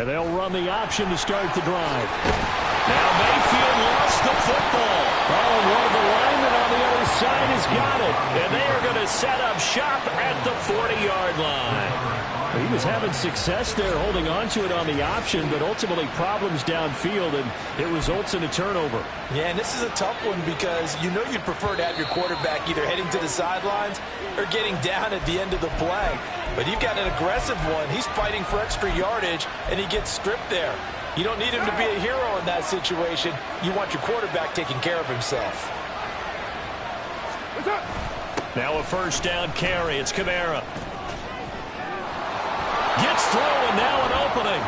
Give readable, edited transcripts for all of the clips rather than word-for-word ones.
And they'll run the option to start the drive. Now Mayfield lost the football. Oh, and one of the linemen on the other side has got it. And they are going to set up shop at the 40-yard line. He was having success there holding on to it on the option, but ultimately problems downfield, and it results in a turnover. Yeah, and this is a tough one because you know you'd prefer to have your quarterback either heading to the sidelines or getting down at the end of the play. But you've got an aggressive one. He's fighting for extra yardage, and he gets stripped there. You don't need him to be a hero in that situation. You want your quarterback taking care of himself. Now a first down carry. It's Kamara. Gets through, and now an opening.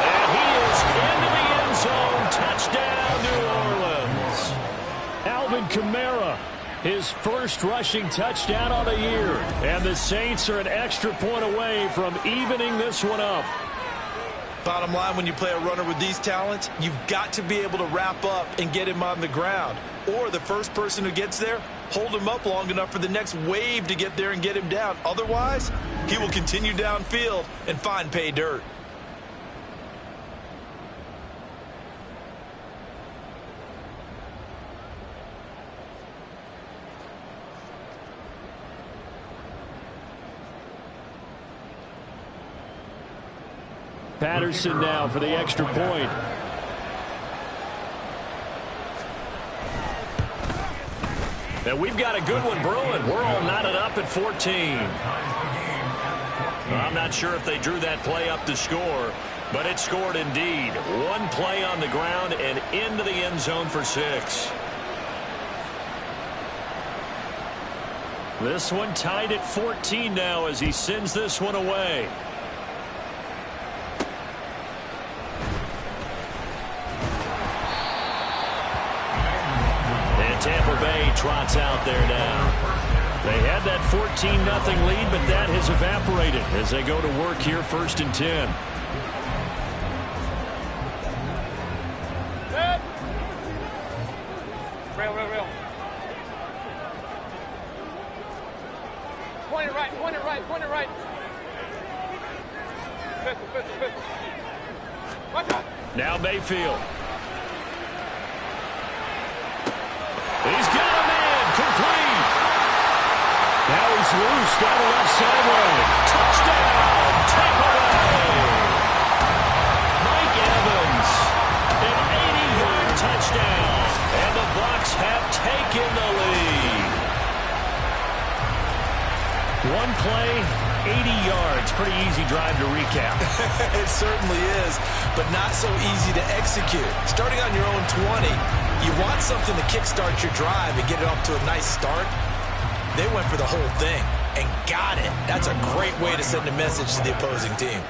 And he is into the end zone. Touchdown, New Orleans. Alvin Kamara, his first rushing touchdown on the year. And the Saints are an extra point away from evening this one up. Bottom line, when you play a runner with these talents, you've got to be able to wrap up and get him on the ground. Or the first person who gets there, hold him up long enough for the next wave to get there and get him down. Otherwise, he will continue downfield and find pay dirt. Patterson now for the extra point. And we've got a good one brewing. We're all knotted up at 14. I'm not sure if they drew that play up to score, but it scored indeed. One play on the ground and into the end zone for 6. This one tied at 14 now as he sends this one away. Tampa Bay trots out there now. They had that 14-0 lead, but that has evaporated as they go to work here, 1st and 10. Real. Point it right. Pistol. Watch out. Now Mayfield. He's got a man, complete. Now he's loose down the left sideline. Touchdown, Tampa Bay. Mike Evans, an 80-yard touchdown, and the Bucs have taken the lead. One play, 80 yards. Pretty easy drive to recap. It certainly is, but not so easy to execute. Starting on your own 20, you want something to kickstart your drive and get it off to a nice start. They went for the whole thing and got it. That's a great way to send a message to the opposing team.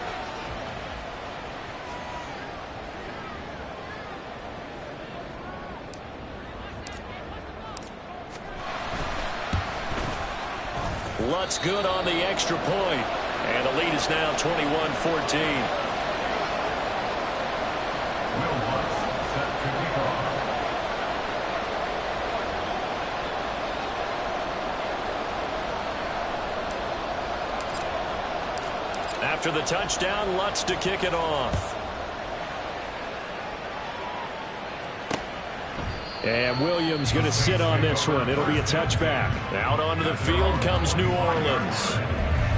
Lutz good on the extra point. And the lead is now 21-14. After the touchdown, Lutz to kick it off. And Williams going to sit on this one. It'll be a touchback. Out onto the field comes New Orleans.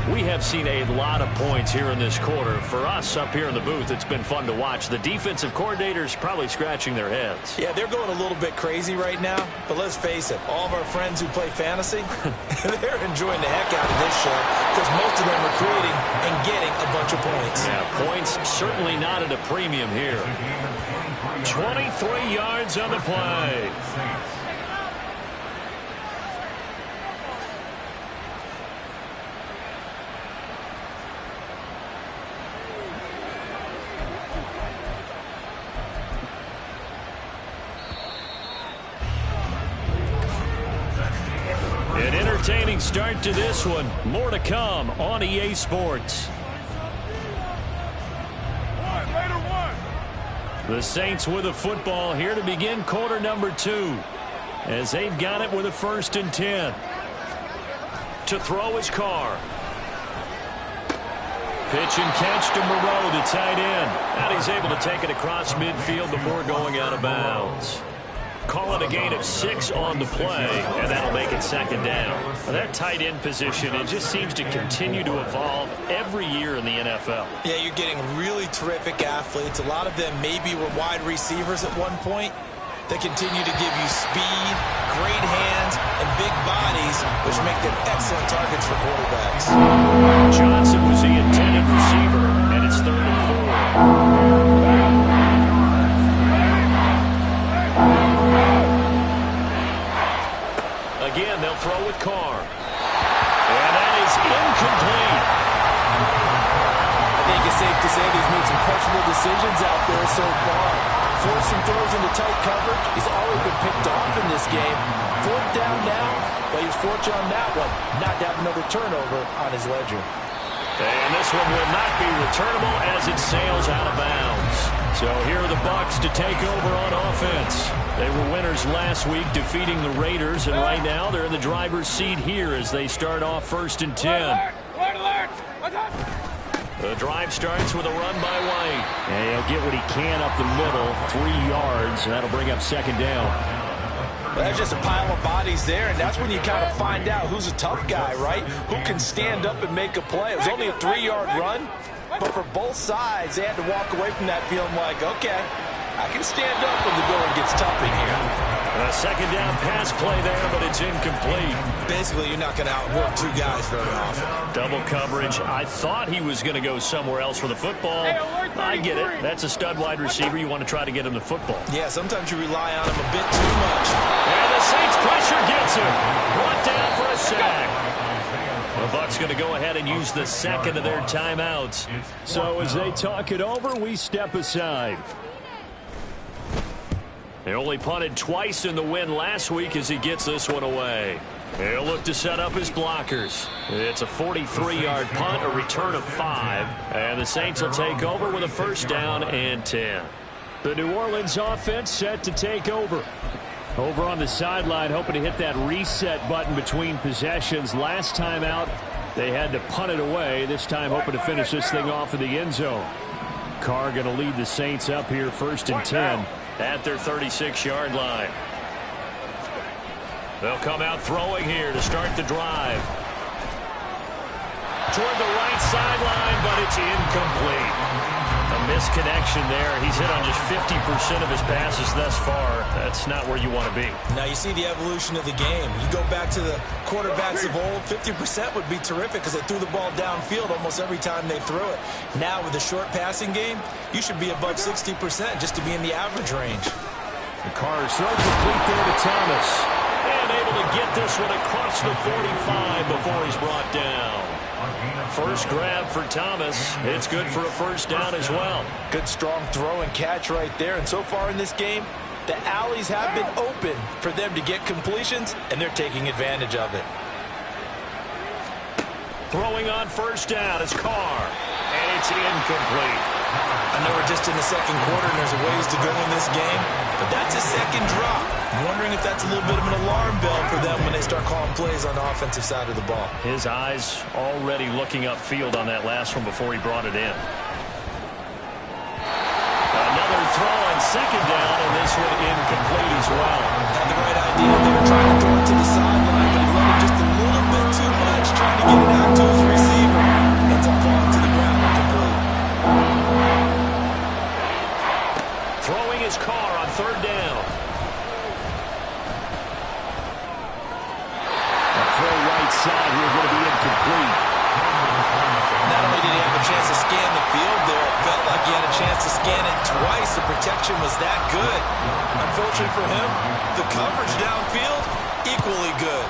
We have seen a lot of points here in this quarter. For us up here in the booth, it's been fun to watch. The defensive coordinators probably scratching their heads. Yeah, they're going a little bit crazy right now. But let's face it, all of our friends who play fantasy, they're enjoying the heck out of this show because most of them are creating and getting a bunch of points. Yeah, points certainly not at a premium here. 23 yards on the play. An entertaining start to this one. More to come on EA Sports. The Saints with a football here to begin quarter number 2. As they've got it with a 1st and 10. To throw his car. Pitch and catch to Moreau, the tight end. And he's able to take it across midfield before going out of bounds. Call it a gain of 6 on the play, and that'll make it second down. Well, that tight end position, it just seems to continue to evolve every year in the NFL. Yeah, you're getting really terrific athletes. A lot of them maybe were wide receivers at one point. They continue to give you speed, great hands, and big bodies, which make them excellent targets for quarterbacks. Johnson was the intended receiver, and it's 3rd and 4. Again, they'll throw with Carr. And that is incomplete. I think it's safe to say he's made some questionable decisions out there so far. Forcing throws into tight coverage. He's already been picked off in this game. 4th down now, but he's fortunate on that one not to have another turnover on his ledger. And this one will not be returnable as it sails out of bounds. So here are the Bucs to take over on offense. They were winners last week defeating the Raiders, and right now they're in the driver's seat here as they start off 1st and 10. The drive starts with a run by White. And he'll get what he can up the middle, 3 yards, and that'll bring up second down. Well, there's just a pile of bodies there, and that's when you kind of find out who's a tough guy, right? Who can stand up and make a play. It was only a 3-yard run, but for both sides, they had to walk away from that feeling like, okay, I can stand up when the going gets tough in here. A second down pass play there, but it's incomplete. Basically, you're not going to outwork 2 guys very often. Double coverage. I thought he was going to go somewhere else for the football. I get it. That's a stud wide receiver. You want to try to get him the football. Yeah, sometimes you rely on him a bit too much. And the Saints pressure gets him. Brought down for a sack. The Bucs going to go ahead and use the second of their timeouts. So as they talk it over, we step aside. They only punted twice in the win last week as he gets this one away. He'll look to set up his blockers. It's a 43-yard punt, a return of 5. And the Saints will take over with a 1st down and 10. The New Orleans offense set to take over. Over on the sideline, hoping to hit that reset button between possessions. Last time out, they had to punt it away. This time, hoping to finish this thing off in the end zone. Carr going to lead the Saints up here 1st and 10 at their 36-yard line. They'll come out throwing here to start the drive. Toward the right sideline, but it's incomplete. A misconnection there. He's hit on just 50% of his passes thus far. That's not where you want to be. Now you see the evolution of the game. You go back to the quarterbacks of old, 50% would be terrific because they threw the ball downfield almost every time they threw it. Now with the short passing game, you should be above 60% just to be in the average range. The Carr's throw complete there to Thomas. And able to get this one across the 45 before he's brought down. First grab for Thomas. It's good for a 1st down as well. Good strong throw and catch right there. And so far in this game, the alleys have been open for them to get completions, and they're taking advantage of it. Throwing on 1st down is Carr. And it's incomplete. I know we're just in the 2nd quarter and there's a ways to go in this game, but that's a 2nd drop. I'm wondering if that's a little bit of an alarm bell for them when they start calling plays on the offensive side of the ball. His eyes already looking upfield on that last one before he brought it in. Another throw on 2nd down, and this one incomplete as well. Had the right idea. They were trying to throw it to the sideline, but he let it just a little bit too much, trying to get it out to his receiver. Ends up falling to the ground incomplete. Throwing his Carr on 3rd down. A throw right side here going to be incomplete. Not only did he have a chance to scan the field there, it felt like he had a chance to scan it twice. The protection was that good. Unfortunately for him, the coverage downfield, equally good.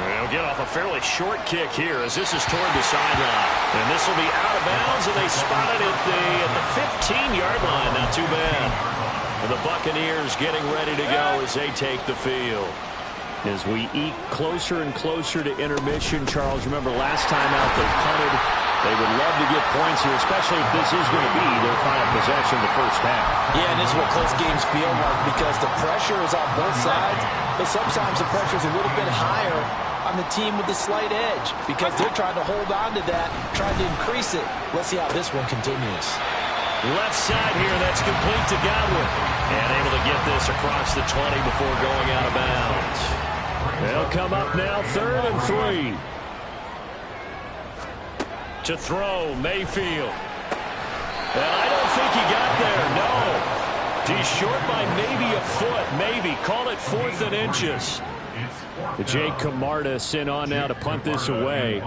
They'll get off a fairly short kick here as this is toward the sideline. And this will be out of bounds, and they spot it at the 15-yard line. Not too bad. And the Buccaneers getting ready to go as they take the field. As we eke closer and closer to intermission, Charles, remember last time out they punted. They would love to get points here, especially if this is going to be their final possession of the 1st half. Yeah, and this is what close games feel like because the pressure is on both sides, but sometimes the pressure is a little bit higher on the team with the slight edge because they're trying to hold on to that, trying to increase it. Let's see how this one continues. Left side here, that's complete to Godwin. And able to get this across the 20 before going out of bounds. They'll come up now, 3rd and 3. To throw, Mayfield. And I don't think he got there, no. He's short by maybe a foot, maybe. Call it 4th and inches. Jake Camarda sent on now to punt this away.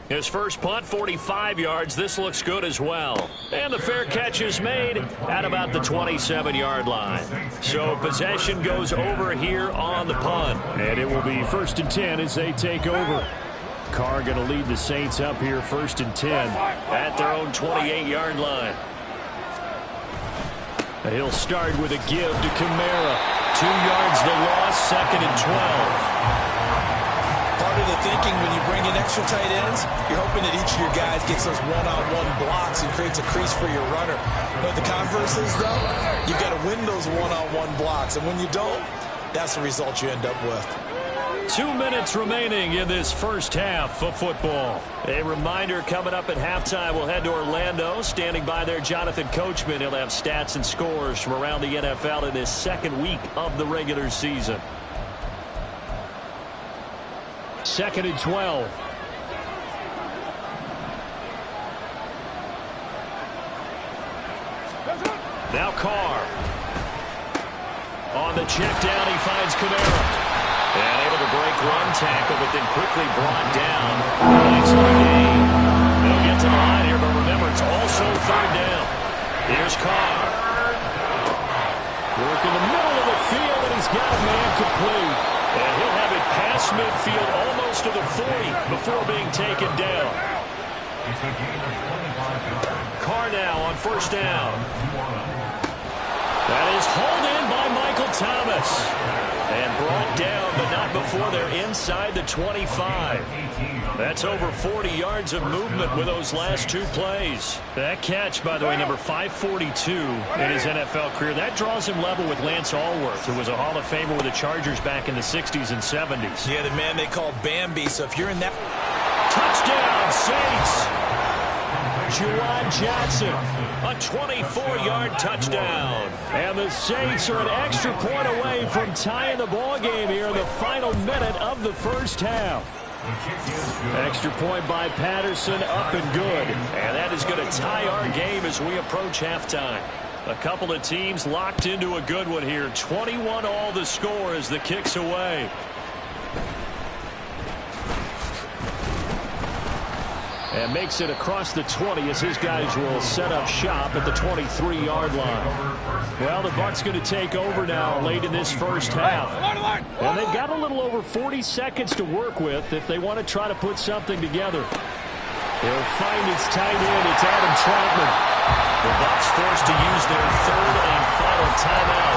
His first punt, 45 yards. This looks good as well. And the fair catch is made at about the 27-yard line. So possession goes over here on the punt. And it will be 1st and 10 as they take over. Carr going to lead the Saints up here 1st and 10 at their own 28-yard line. He'll start with a give to Kamara. 2 yards the loss, 2nd and 12. Part of the thinking when you bring in extra tight ends, you're hoping that each of your guys gets those one-on-one blocks and creates a crease for your runner. But the converse is, though, you've got to win those one-on-one blocks. And when you don't, that's the result you end up with. 2 minutes remaining in this first half of football. A reminder coming up at halftime, we'll head to Orlando. Standing by there, Jonathan Coachman. He'll have stats and scores from around the NFL in this 2nd week of the regular season. 2nd and 12. Now Carr. On the check down, he finds Kamara. And able to break one tackle, but then quickly brought down. Nice little gain. They'll get to the line here, but remember, it's also 3rd down. Here's Carr. Work in the middle of the field, and he's got a man complete. And he'll have it past midfield almost to the 40 before being taken down. Carr now on 1st down. That is hauled in by Michael Thomas. And brought down, but not before they're inside the 25. That's over 40 yards of movement with those last 2 plays. That catch, by the way, number 542 in his NFL career. That draws him level with Lance Allworth, who was a Hall of Famer with the Chargers back in the 60s and 70s. Yeah, the man they call Bambi. So if you're in that... Touchdown, Saints! Juwan Johnson, a 24-yard touchdown. And the Saints are an extra point away from tying the ball game here in the final minute of the first half. Extra point by Patterson, up and good. And that is going to tie our game as we approach halftime. A couple of teams locked into a good one here. 21 all the score as the kick's away. And makes it across the 20 as his guys will set up shop at the 23-yard line. Well, the Bucs going to take over now late in this first half. And they've got a little over 40 seconds to work with if they want to try to put something together. They'll find its tight end. It's Adam Troutman. The Bucs forced to use their 3rd and final timeout,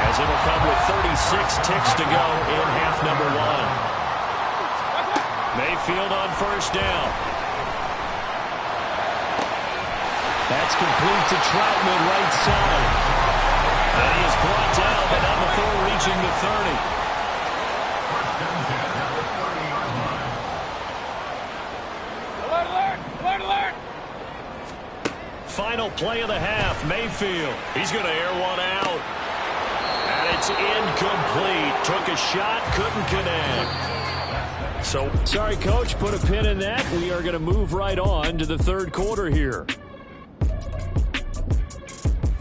as it'll come with 36 ticks to go in half number 1. Mayfield on 1st down. That's complete to Troutman, right side. And he is brought down, but not before reaching the 30. Alert, alert! Alert, alert! Final play of the half, Mayfield. He's going to air one out. And it's incomplete. Took a shot, couldn't connect. So, sorry, Coach, put a pin in that. We are going to move right on to the 3rd quarter here.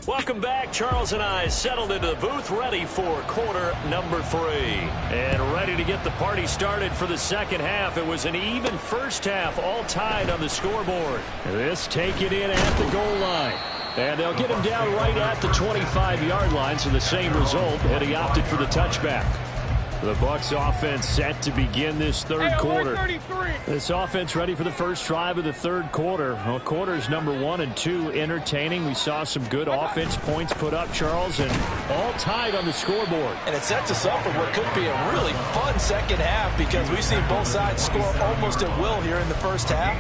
Welcome back. Charles and I settled into the booth, ready for quarter number 3. And ready to get the party started for the 2nd half. It was an even first half, all tied on the scoreboard. This taken in at the goal line. And they'll get him down right at the 25-yard line, so the same result, and he opted for the touchback. The Bucs offense set to begin this third quarter. This offense ready for the first drive of the third quarter. Well, quarters number 1 and 2 entertaining. We saw some good offense points put up, Charles, and all tied on the scoreboard. And it sets us up for what could be a really fun second half because we've seen both sides score almost at will here in the first half.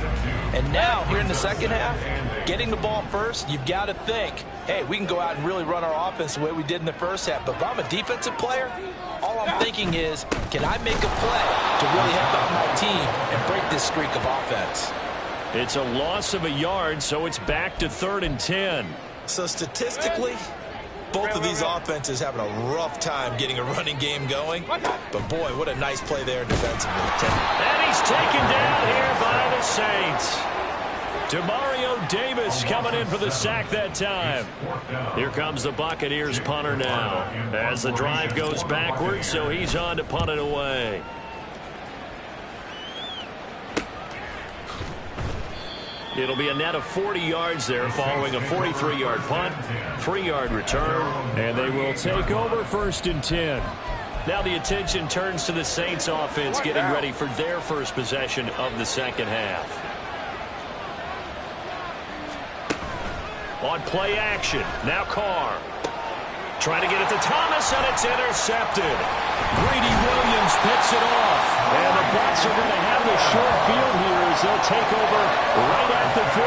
And now, here in the second half, getting the ball first, you've got to think, hey, we can go out and really run our offense the way we did in the first half. But if I'm a defensive player, all I'm thinking is, can I make a play to really help out my team and break this streak of offense? It's a loss of a yard, so it's back to 3rd and 10. So statistically, both of these offenses having a rough time getting a running game going. But boy, what a nice play there defensively. And he's taken down here by the Saints. Demario Davis coming in for the sack that time. Here comes the Buccaneers punter now as the drive goes backwards, so he's on to punt it away. It'll be a net of 40 yards there following a 43-yard punt, 3-yard return, and they will take over 1st and 10. Now the attention turns to the Saints offense getting ready for their first possession of the second half. On play action, now Carr. Trying to get it to Thomas, and it's intercepted. Greedy Williams picks it off. And the Bucs are going to have the short field here as they'll take over right at the 50.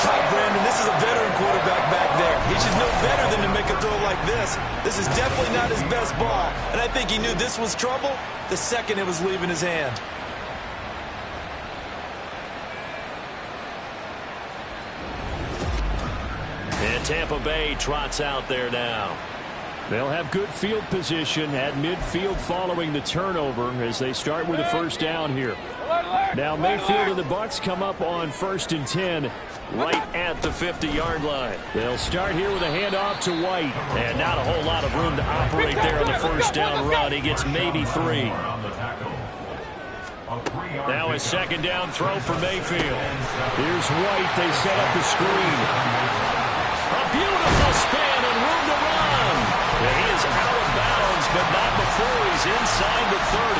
Hi, Brandon, this is a veteran quarterback back there. He should know better than to make a throw like this. This is definitely not his best ball. And I think he knew this was trouble the second it was leaving his hand. And Tampa Bay trots out there now. They'll have good field position at midfield following the turnover as they start with a first down here. Now Mayfield and the Bucs come up on 1st and 10 right at the 50-yard line. They'll start here with a handoff to White. And not a whole lot of room to operate there on the first down run. He gets maybe 3. Now a second down throw for Mayfield. Here's White. They set up the screen. A beautiful spin and room to run. And he is out of bounds, but not before he's inside the 30.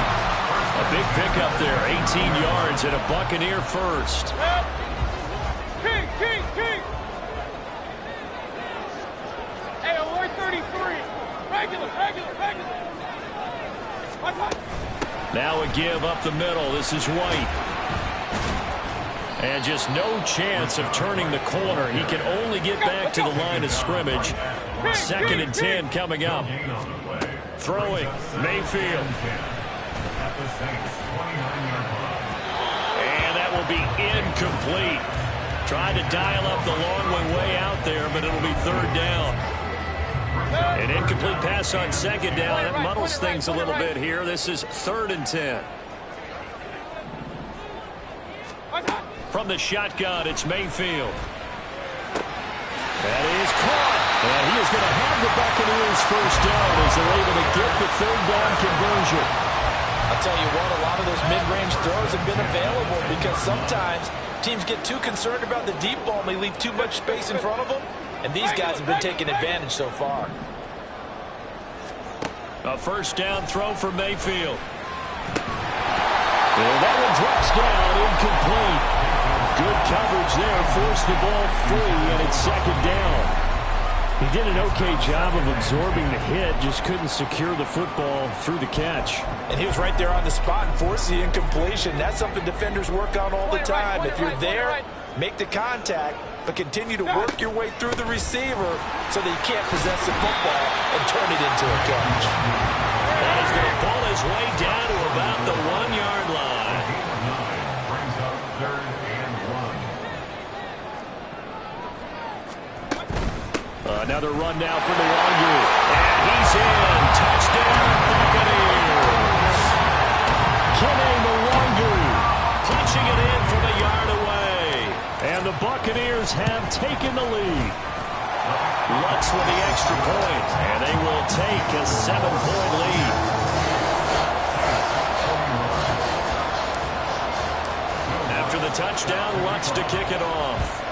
A big pickup there, 18 yards and a Buccaneer first. King. Hey, award 33. Regular. Now a give up the middle. This is White. And just no chance of turning the corner. He can only get back to the line of scrimmage. 2nd and 10 coming up. Throwing, Mayfield. And that will be incomplete. Tried to dial up the long way out there, but it'll be 3rd down. An incomplete pass on 2nd down. That muddles things a little bit here. This is 3rd and 10. From the shotgun, it's Mayfield. That is caught. And he is going to have the Buccaneers first down as they're able to get the 3rd down conversion. I'll tell you what, a lot of those mid-range throws have been available because sometimes teams get too concerned about the deep ball and they leave too much space in front of them. And these guys have been taking advantage so far. A first down throw for Mayfield. And that one drops down, incomplete. Good coverage there, forced the ball free, and it's 2nd down. He did an okay job of absorbing the hit, just couldn't secure the football through the catch. And he was right there on the spot and forced the incompletion. That's something defenders work on all the time. If you're there, make the contact, but continue to work your way through the receiver so that you can't possess the football and turn it into a catch. That is going to pull his way down to about the 1-yard line. Another run now for Nwangwu. And he's in. Touchdown, Buccaneers. Kene Nwangwu punching it in from a yard away. And the Buccaneers have taken the lead. Lutz with the extra point. And they will take a 7-point lead. After the touchdown, Lutz to kick it off.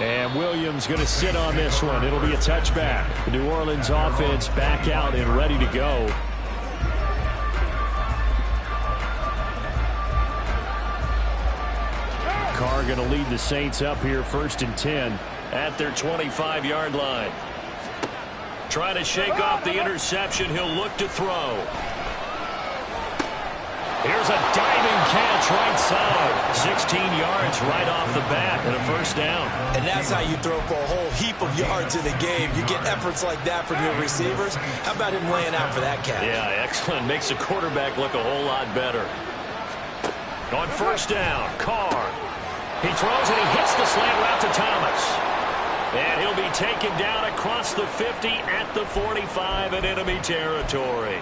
And Williams going to sit on this one. It'll be a touchback. The New Orleans offense back out and ready to go. Carr going to lead the Saints up here 1st and 10 at their 25-yard line. Trying to shake off the interception. He'll look to throw. Here's a diving catch right side. 16 yards right off the bat and a 1st down. And that's how you throw for a whole heap of yards in the game. You get efforts like that from your receivers. How about him laying out for that catch? Yeah, excellent. Makes the quarterback look a whole lot better. On 1st down, Carr. He throws and he hits the slant route to Thomas. And he'll be taken down across the 50 at the 45 in enemy territory.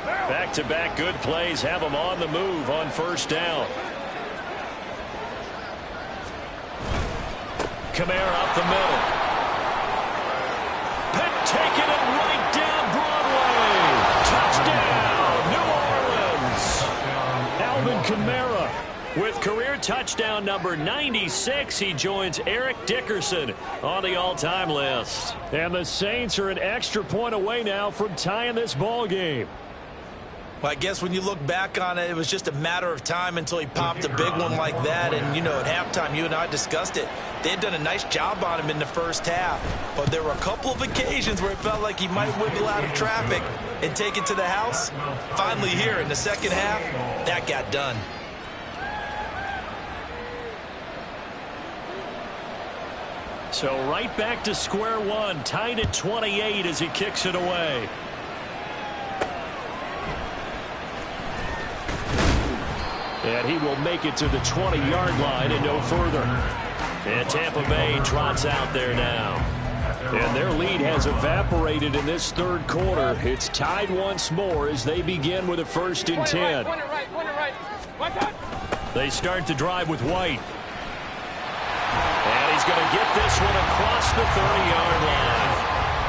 Back-to-back good plays have him on the move on 1st down. Kamara up the middle. Pitt taking it right down Broadway. Touchdown, New Orleans. Alvin Kamara with career touchdown number 96. He joins Eric Dickerson on the all-time list. And the Saints are an extra point away now from tying this ball game. Well, I guess when you look back on it, it was just a matter of time until he popped a big one like that. And, you know, at halftime, you and I discussed it. They had done a nice job on him in the 1st half. But there were a couple of occasions where it felt like he might wiggle out of traffic and take it to the house. Finally here in the 2nd half, that got done. So right back to square one, tied at 28 as he kicks it away. And he will make it to the 20-yard line and no further. And Tampa Bay trots out there now. And their lead has evaporated in this 3rd quarter. It's tied once more as they begin with a 1st and 10. They start to drive with White. And he's going to get this one across the 30-yard line.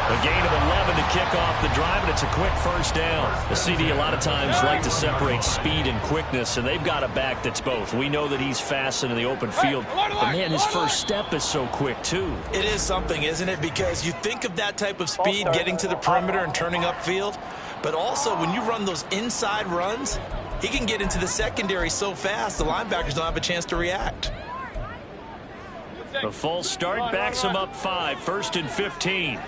A gain of 11 to kick off the drive, and it's a quick 1st down. The CD a lot of times like to separate speed and quickness, and they've got a back that's both. We know that he's fast in the open field, but man, his first step is so quick too. It is something, isn't it? Because you think of that type of speed, getting to the perimeter and turning upfield, but also when you run those inside runs, he can get into the secondary so fast, the linebackers don't have a chance to react. The false start backs him up 5, 1st and 15.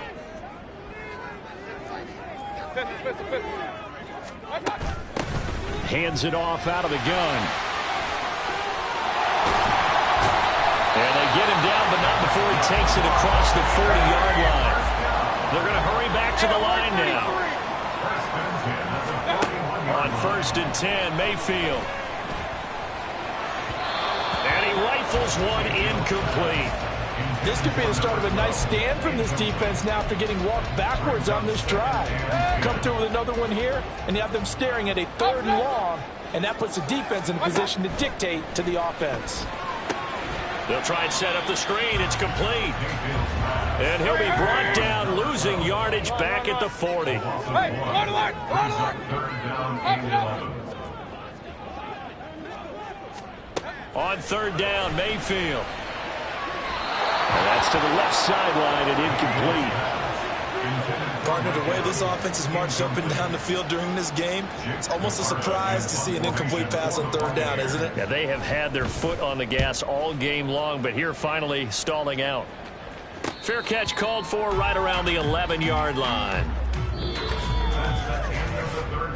Hands it off out of the gun. And they get him down, but not before he takes it across the 40-yard line. They're going to hurry back to the line now. On 1st and 10, Mayfield. And he rifles one incomplete. This could be the start of a nice stand from this defense now after getting walked backwards on this drive. Come through with another one here, and you have them staring at a 3rd and long, and that puts the defense in a position to dictate to the offense. They'll try and set up the screen. It's complete. And he'll be brought down, losing yardage back at the 40. On 3rd down, Mayfield. And that's to the left sideline and incomplete. Partner, the way this offense has marched up and down the field during this game, it's almost a surprise to see an incomplete pass on 3rd down, isn't it? Yeah, they have had their foot on the gas all game long, but here finally stalling out. Fair catch called for right around the 11-yard line.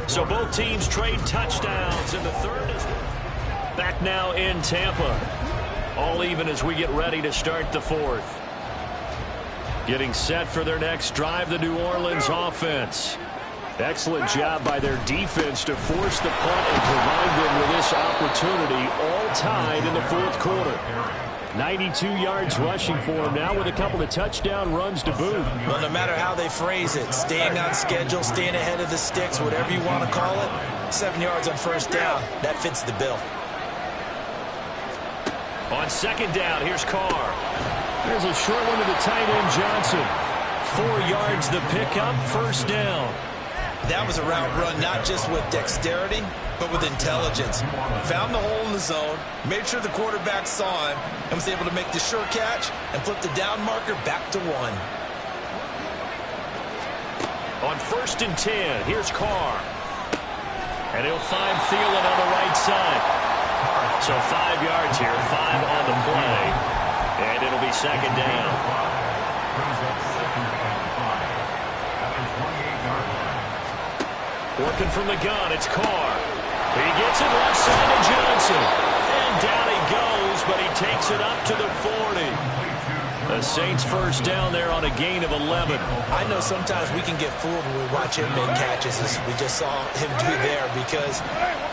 So both teams trade touchdowns in the 3rd. Back now in Tampa. All even as we get ready to start the 4th. Getting set for their next drive, the New Orleans offense. Excellent job by their defense to force the punt and provide them with this opportunity, all tied in the 4th quarter. 92 yards rushing for him now with a couple of touchdown runs to boot. Well, no matter how they phrase it, staying on schedule, staying ahead of the sticks, whatever you want to call it, 7 yards on 1st down, that fits the bill. On 2nd down, here's Carr. There's a short one to the tight end, Johnson. 4 yards the pickup, 1st down. That was a route run not just with dexterity, but with intelligence. Found the hole in the zone, made sure the quarterback saw him, and was able to make the sure catch and flip the down marker back to 1. On 1st and 10, here's Carr. And he'll find Thielen on the right side. So 5 yards here, 5 on the play. And it'll be 2nd down. Working from the gun, it's Carr. He gets it left side to Johnson. And down he goes, but he takes it up to the 40. The Saints first down there on a gain of 11. I know sometimes we can get fooled when we watch him make catches, as we just saw him do there, because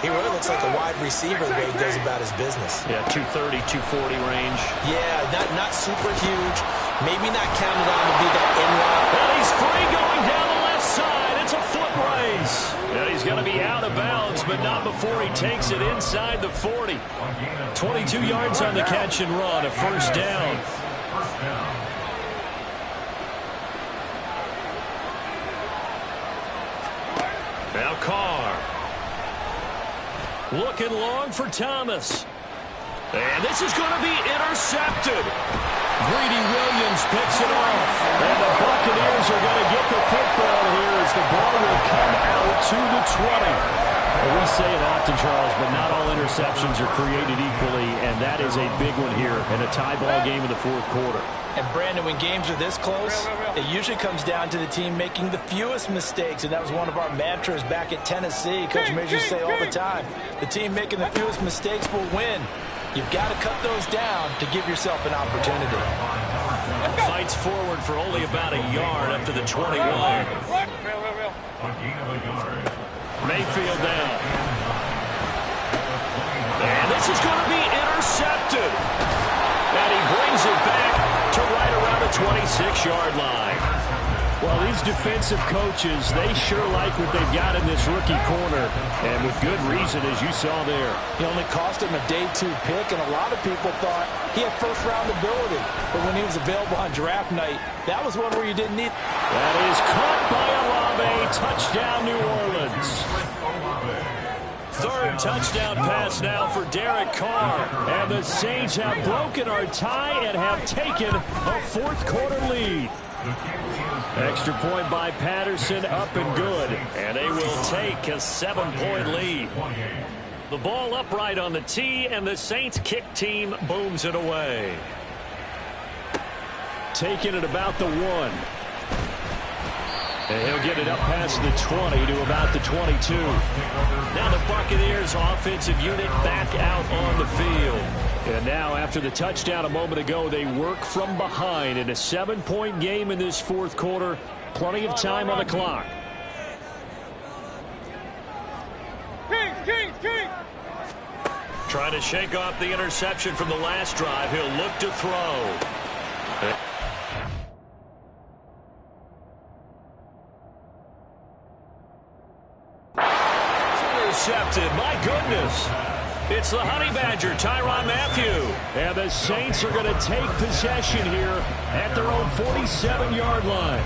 he really looks like a wide receiver the way he goes about his business. Yeah, 230, 240 range. Yeah, not super huge. Maybe not counted on to be that in-route. And he's free going down the left side. It's a foot race. And he's going to be out of bounds, but not before he takes it inside the 40. 22 yards on the catch and run, a first down. Now Carr. Looking long for Thomas. And this is going to be intercepted. Greedy Williams picks it off. And the Buccaneers are going to get the football here as the ball will come out to the 20. Well, we say it often, Charles, but not all interceptions are created equally, and that is a big one here in a tie ball game in the 4th quarter. And, Brandon, when games are this close, it usually comes down to the team making the fewest mistakes, and that was one of our mantras back at Tennessee. Coach Major say all the time, the team making the fewest mistakes will win. You've got to cut those down to give yourself an opportunity. Fights forward for only about a yard up to the 21. Mayfield down. And this is going to be intercepted. And he brings it back to right around the 26-yard line. Well, these defensive coaches, they sure like what they've got in this rookie corner, and with good reason, as you saw there. He only cost him a day 2 pick, and a lot of people thought he had first-round ability. But when he was available on draft night, that was one where you didn't need. That is caught by Olave. Touchdown, New Orleans. 3rd touchdown pass now for Derek Carr. And the Saints have broken our tie and have taken a 4th quarter lead. Extra point by Patterson, up and good. And they will take a 7-point lead. The ball upright on the tee, and the Saints kick team booms it away. Taking it about the 1. And he'll get it up past the 20 to about the 22. Now the Buccaneers offensive unit back out on the field. And now after the touchdown a moment ago, they work from behind in a 7-point game in this 4th quarter. Plenty of time on the clock. Kings! Trying to shake off the interception from the last drive. He'll look to throw. Intercepted. My goodness. It's the Honey Badger, Tyrann Mathieu. And the Saints are going to take possession here at their own 47-yard line.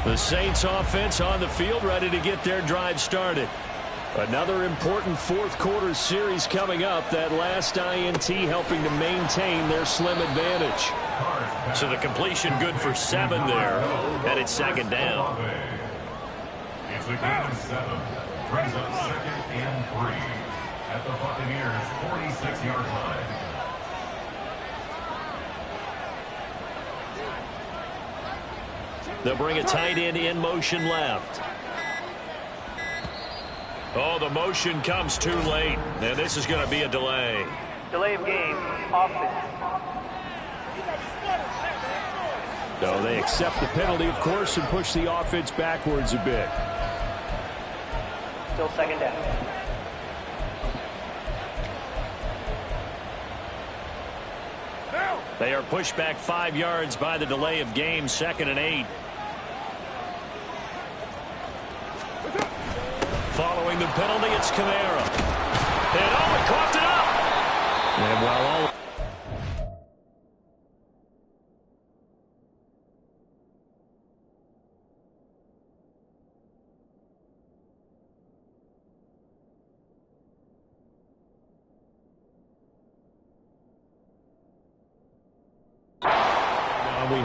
The Saints offense on the field ready to get their drive started. Another important 4th quarter series coming up. That last INT helping to maintain their slim advantage. So the completion good for 7 there. And it's 2nd down. It's a gain of 7. Brings up 2nd and 3 at the Buccaneers' 46-yard line. They'll bring a tight end in motion left. Oh, the motion comes too late. And this is going to be a delay. Delay of game. Offense. So they accept the penalty, of course, and push the offense backwards a bit. Still 2nd down. They are pushed back 5 yards by the delay of game, 2nd and 8. Following the penalty, it's Kamara. And oh, he coughed it up. And while all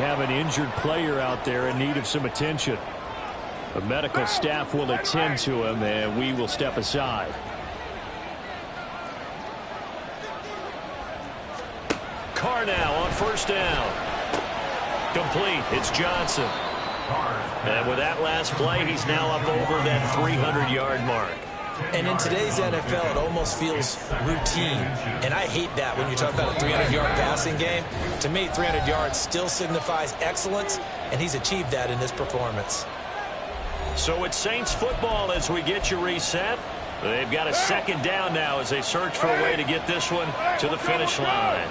have an injured player out there in need of some attention. The medical staff will attend to him, and we will step aside. Carr now on first down. Complete. It's Johnson. And with that last play, he's now up over that 300-yard mark. And in today's NFL, it almost feels routine. And I hate that when you talk about a 300-yard passing game. To me, 300 yards still signifies excellence, and he's achieved that in this performance. So it's Saints football as we get you reset. They've got a second down now as they search for a way to get this one to the finish line.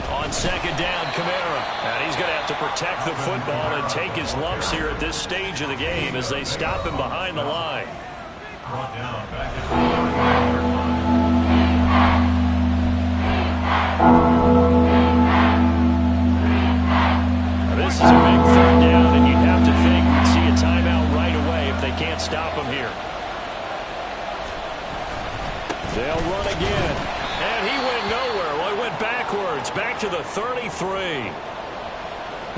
On second down, Kamara. And he's going to have to protect the football and take his lumps here at this stage of the game as they stop him behind the line. This is a big third down, and you'd have to think we'd see a timeout right away if they can't stop him here. They'll run again. And he went nowhere. Well, he went backwards, back to the 33.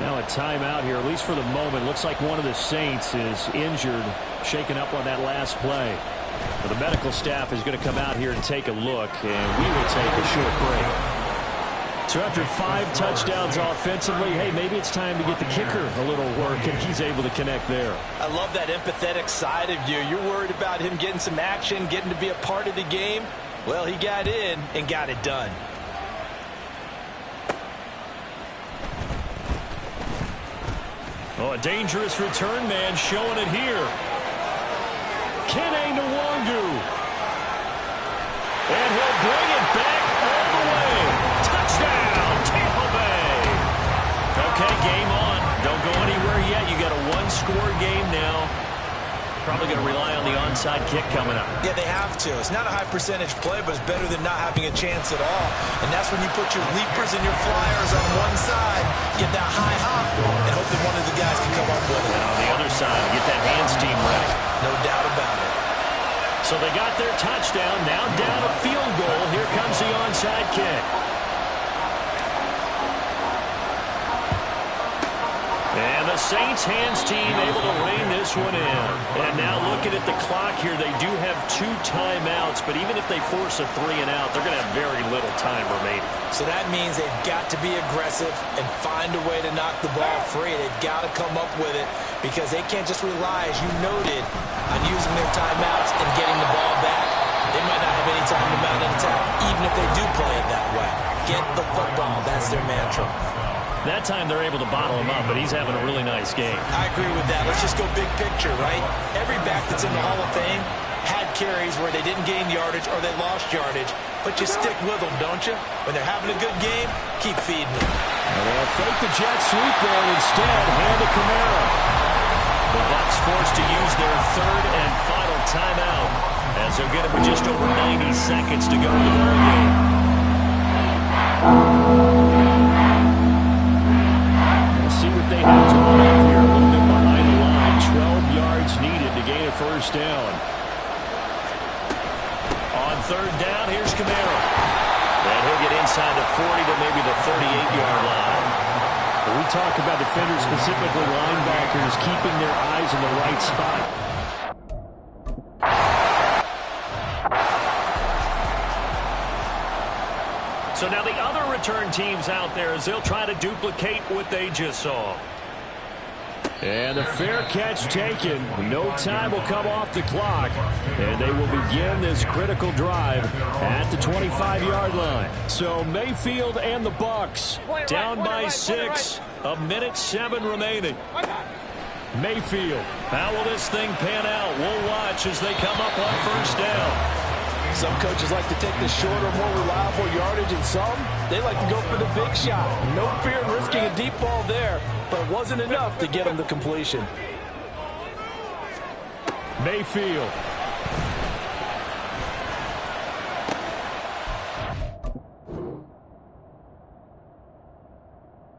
Now a timeout here, at least for the moment. Looks like one of the Saints is injured, shaken up on that last play. Well, the medical staff is going to come out here and take a look, and we will take a short break. So after 5 touchdowns offensively, hey, maybe it's time to get the kicker a little work, and he's able to connect there. I love that empathetic side of you. You're worried about him getting some action, getting to be a part of the game. Well, he got in and got it done. Oh, a dangerous return man showing it here. Kene Nwangu. And he'll bring it back all the way. Touchdown, Tampa Bay. Okay, game on. Don't go anywhere yet. You got a one-score game now. Probably going to rely on the onside kick coming up. Yeah, they have to. It's not a high percentage play, but it's better than not having a chance at all. And that's when you put your leapers and your flyers on one side, get that high hop, and hope that one of the guys can come up with it. And on the other side, get that hands team ready. No doubt about it. So they got their touchdown. Now down a field goal. Here comes the onside kick. And the Saints hands team able to rein this one in. And now looking at the clock here, they do have 2 timeouts, but even if they force a 3 and out, they're going to have very little time remaining. So that means they've got to be aggressive and find a way to knock the ball free. They've got to come up with it because they can't just rely, as you noted, on using their timeouts and getting the ball back. They might not have any time to mount an attack, even if they do play it that way. Get the football. That's their mantra. That time they're able to bottle him up, but he's having a really nice game. I agree with that. Let's just go big picture, right? Every back that's in the Hall of Fame had carries where they didn't gain yardage or they lost yardage, but you stick with them, don't you? When they're having a good game, keep feeding them. And they'll fake the jet sweep there instead. Hand to Kamara. The Bucs forced to use their 3rd and final timeout as they'll get it with just over 90 seconds to go in the ball game. See what they have to run up here. A little bit behind the line. 12 yards needed to gain a first down. On 3rd down, here's Kamara. And he'll get inside the 40 to maybe the 38-yard line. When we talk about defenders, specifically linebackers, keeping their eyes in the right spot. So now the other return teams out there as they'll try to duplicate what they just saw. And the fair catch taken. No time will come off the clock. And they will begin this critical drive at the 25-yard line. So Mayfield and the Bucs down by 6. 1:07 remaining. Mayfield. How will this thing pan out? We'll watch as they come up on first down. Some coaches like to take the shorter, more reliable yardage, and some, they like to go for the big shot. No fear in risking a deep ball there, but it wasn't enough to get them the completion. Mayfield